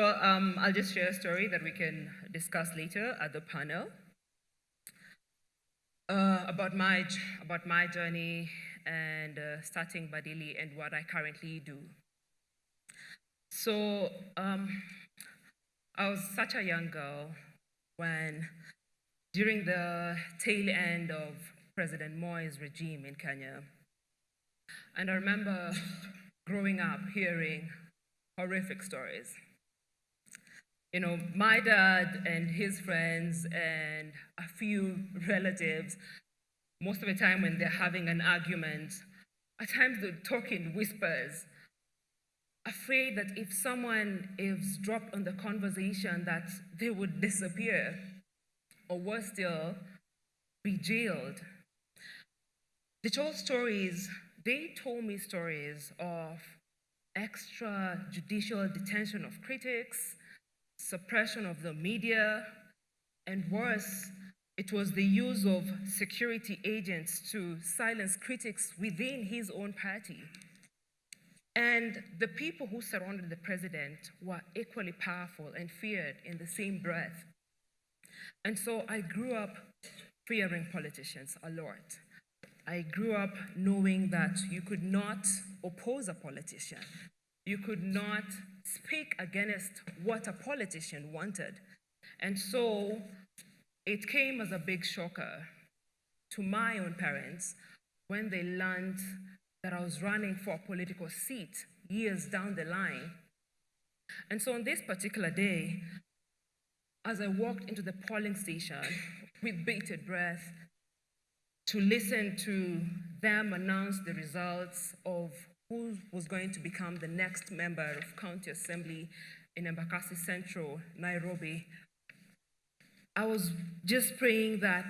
I'll just share a story that we can discuss later at the panel about my journey and starting Badili and what I currently do. So I was such a young girl when, during the tail end of President Moi's regime in Kenya, and I remember growing up hearing horrific stories. You know, my dad and his friends and a few relatives, most of the time when they're having an argument, at times they talk in whispers, afraid that if someone is dropped on the conversation that they would disappear, or worse still, be jailed. They told me stories of extrajudicial detention of critics, suppression of the media, and worse, it was the use of security agents to silence critics within his own party. And the people who surrounded the president were equally powerful and feared in the same breath. And so I grew up fearing politicians a lot. I grew up knowing that you could not oppose a politician. You could not speak against what a politician wanted. And so it came as a big shocker to my own parents when they learned that I was running for a political seat years down the line. And so on this particular day, as I walked into the polling station with bated breath to listen to them announce the results of who was going to become the next member of County Assembly in Embakasi Central, Nairobi, I was just praying that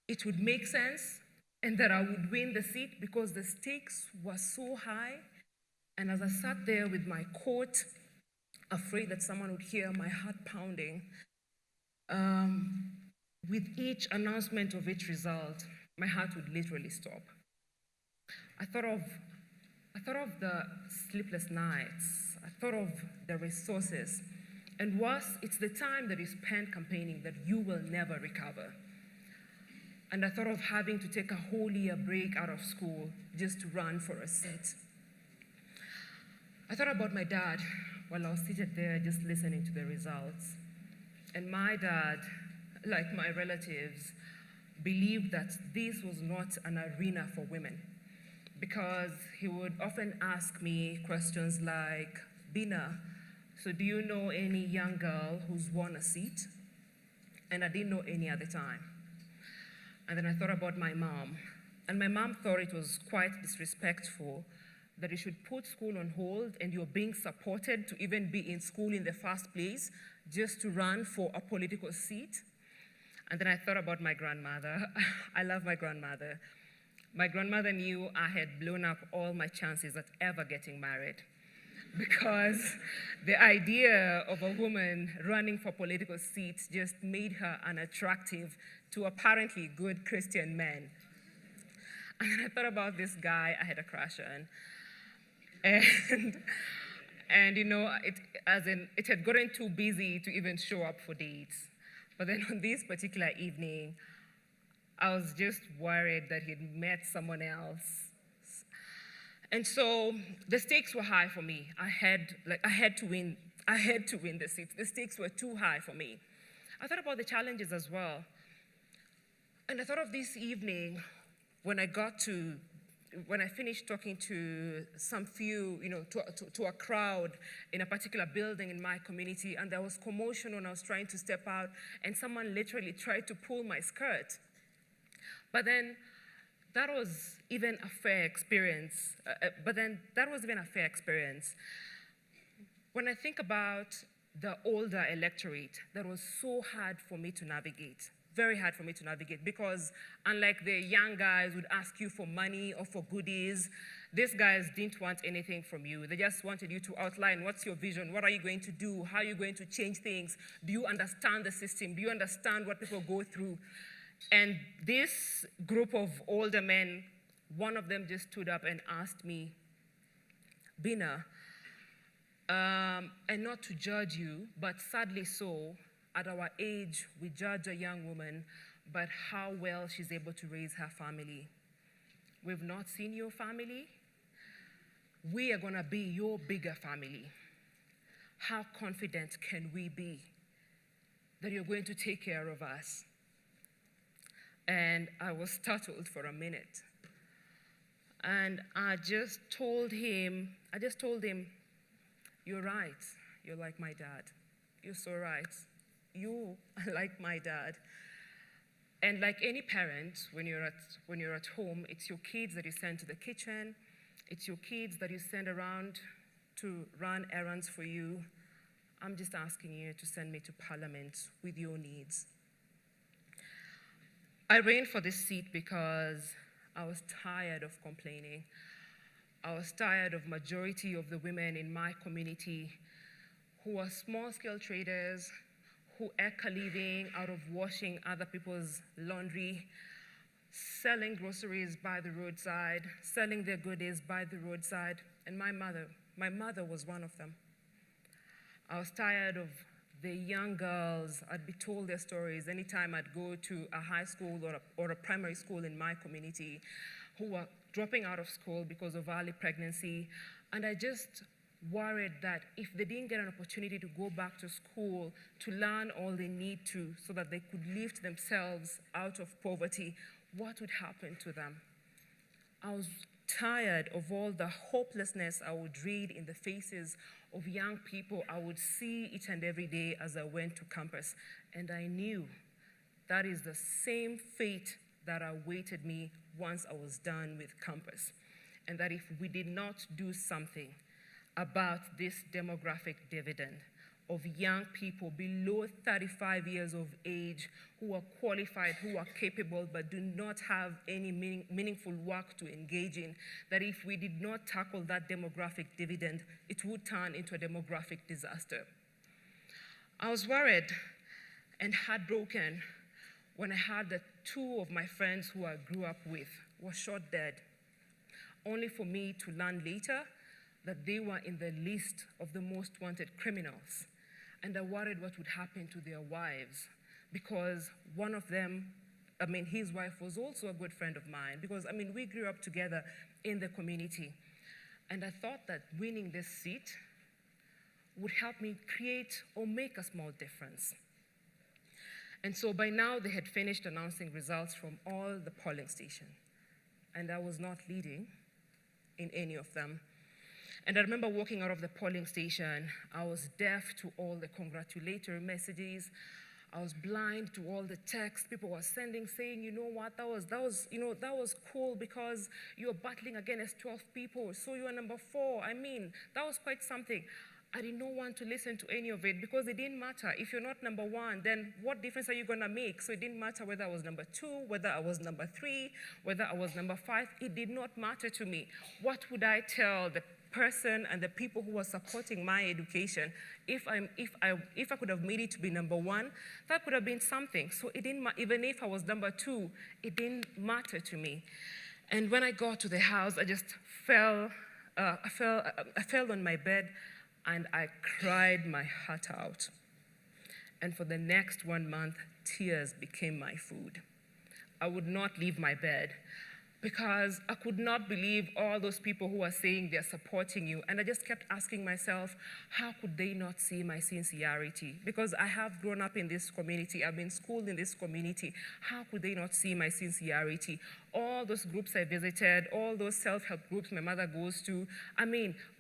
it would make sense and that I would win the seat because the stakes were so high. And as I sat there with my coat, afraid that someone would hear my heart pounding, with each announcement of each result, my heart would literally stop. I thought of the sleepless nights. I thought of the resources. And worse, it's the time that you spend campaigning that you will never recover. And I thought of having to take a whole year break out of school just to run for a seat. I thought about my dad while I was seated there just listening to the results. And my dad, like my relatives, believed that this was not an arena for women, because he would often ask me questions like, Bina, so do you know any young girl who's won a seat? And I didn't know any at the time. And then I thought about my mom. And my mom thought it was quite disrespectful that you should put school on hold and you're being supported to even be in school in the first place just to run for a political seat. And then I thought about my grandmother. I love my grandmother. My grandmother knew I had blown up all my chances at ever getting married, because the idea of a woman running for political seats just made her unattractive to apparently good Christian men. And then I thought about this guy I had a crush on. And you know, it had gotten too busy to even show up for dates. But then on this particular evening, I was just worried that he'd met someone else. And so the stakes were high for me. I had to win the seats. The stakes were too high for me. I thought about the challenges as well. And I thought of this evening when I finished talking to some few, to a crowd in a particular building in my community, and there was commotion when I was trying to step out, and someone literally tried to pull my skirt. But then that was even a fair experience. When I think about the older electorate, that was so hard for me to navigate. Very hard for me to navigate, because unlike the young guys who'd ask you for money or for goodies, these guys didn't want anything from you. They just wanted you to outline what's your vision, what are you going to do, how are you going to change things, do you understand the system, do you understand what people go through? And this group of older men, one of them just stood up and asked me, Bina, And not to judge you, but sadly so, at our age, we judge a young woman by how well she's able to raise her family. We've not seen your family. We are gonna be your bigger family. How confident can we be that you're going to take care of us? And I was startled for a minute. And I just told him, you're right. You're like my dad. You're so right. You are like my dad. And like any parent, when you're at home, it's your kids that you send to the kitchen. It's your kids that you send around to run errands for you. I'm just asking you to send me to Parliament with your needs. I ran for this seat because I was tired of complaining. I was tired of majority of the women in my community who are small-scale traders, who eke a living out of washing other people's laundry, selling groceries by the roadside, selling their goodies by the roadside, and my mother was one of them. I was tired of the young girls. I'd be told their stories anytime I'd go to a high school or a primary school in my community who were dropping out of school because of early pregnancy, and I just worried that if they didn't get an opportunity to go back to school to learn all they need to so that they could lift themselves out of poverty, what would happen to them? I was tired of all the hopelessness I would read in the faces of young people I would see each and every day as I went to campus. And I knew that is the same fate that awaited me once I was done with campus. And that if we did not do something about this demographic dividend of young people below 35 years of age who are qualified, who are capable, but do not have any meaningful work to engage in, that if we did not tackle that demographic dividend, it would turn into a demographic disaster. I was worried and heartbroken when I heard that 2 of my friends who I grew up with were shot dead, only for me to learn later that they were in the list of the most wanted criminals. And I worried what would happen to their wives, because one of them, his wife was also a good friend of mine, because, we grew up together in the community. And I thought that winning this seat would help me create or make a small difference. And so by now, they had finished announcing results from all the polling stations, and I was not leading in any of them. And I remember walking out of the polling station. I was deaf to all the congratulatory messages. I was blind to all the texts people were sending saying, you know what, that was cool because you're battling against 12 people, so you're number 4. That was quite something. I did not want to listen to any of it because it didn't matter. If you're not number 1, then what difference are you gonna make? So it didn't matter whether I was number 2, whether I was number 3, whether I was number 5. It did not matter to me. What would I tell the person and the people who were supporting my education? If I could have made it to be number 1, that could have been something. So it didn't even if I was number 2, it didn't matter to me. And when I got to the house, I just fell on my bed and I cried my heart out. And for the next 1 month, tears became my food. I would not leave my bed because I could not believe all those people who are saying they're supporting you. And I just kept asking myself, how could they not see my sincerity? Because I have grown up in this community, I've been schooled in this community. How could they not see my sincerity? All those groups I visited, all those self-help groups my mother goes to,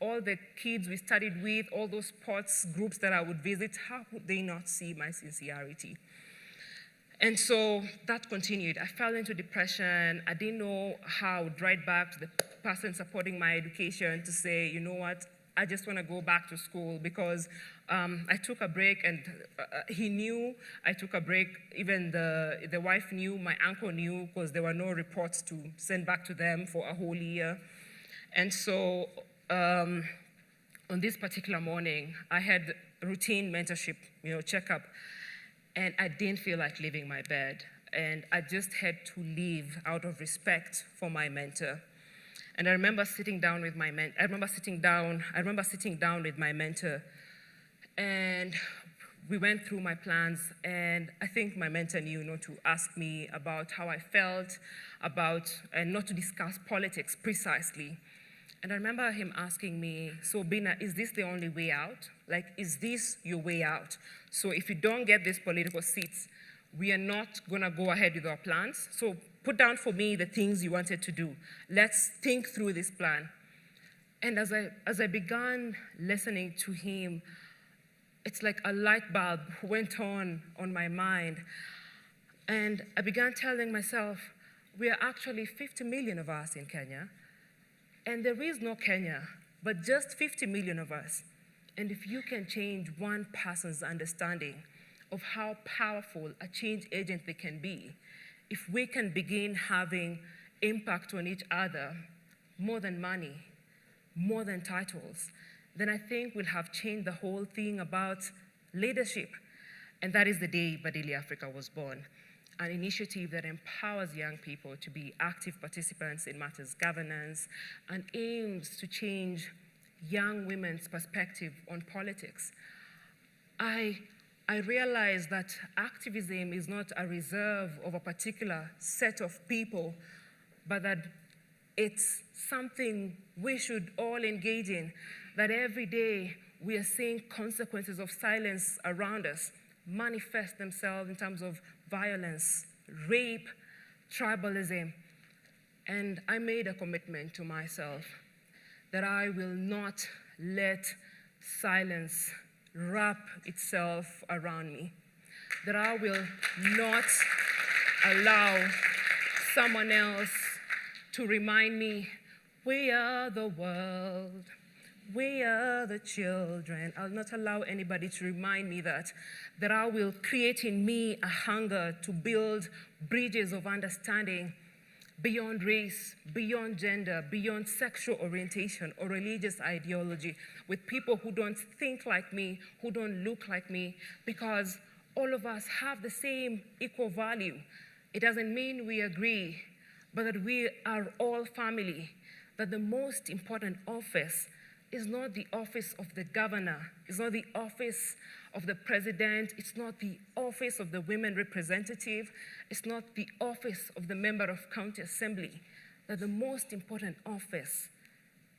all the kids we studied with, all those sports groups that I would visit, how could they not see my sincerity? And so that continued. I fell into depression. I didn't know how I would write back to the person supporting my education to say, you know what, I just want to go back to school because I took a break and he knew I took a break. Even the wife knew, my uncle knew, because there were no reports to send back to them for a whole year. And so on this particular morning, I had routine mentorship, checkup. And I didn't feel like leaving my bed. And I just had to leave out of respect for my mentor. And I remember sitting down with my mentor, and we went through my plans, and I think my mentor knew not to ask me about how I felt and not to discuss politics precisely. And I remember him asking me, so Bina, is this the only way out? Like, is this your way out? So if you don't get these political seats, we are not gonna go ahead with our plans. So put down for me the things you wanted to do. Let's think through this plan. And as I began listening to him, it's like a light bulb went on my mind. And I began telling myself, we are actually 50 million of us in Kenya. And there is no Kenya, but just 50 million of us. And if you can change one person's understanding of how powerful a change agent they can be, if we can begin having impact on each other, more than money, more than titles, then I think we'll have changed the whole thing about leadership. And that is the day Badili Africa was born, an initiative that empowers young people to be active participants in matters governance and aims to change young women's perspective on politics. I realized that activism is not a reserve of a particular set of people, but that it's something we should all engage in, that every day we are seeing consequences of silence around us manifest themselves in terms of violence, rape, tribalism. And I made a commitment to myself that I will not let silence wrap itself around me, that I will not allow someone else to remind me, we are the world, we are the children. I'll not allow anybody to remind me that I will create in me a hunger to build bridges of understanding beyond race, beyond gender, beyond sexual orientation or religious ideology, with people who don't think like me, who don't look like me, because all of us have the same equal value. It doesn't mean we agree, but that we are all family, that the most important office is not the office of the governor, it's not the office of the president, it's not the office of the women representative, it's not the office of the member of county assembly, that the most important office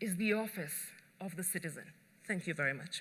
is the office of the citizen. Thank you very much.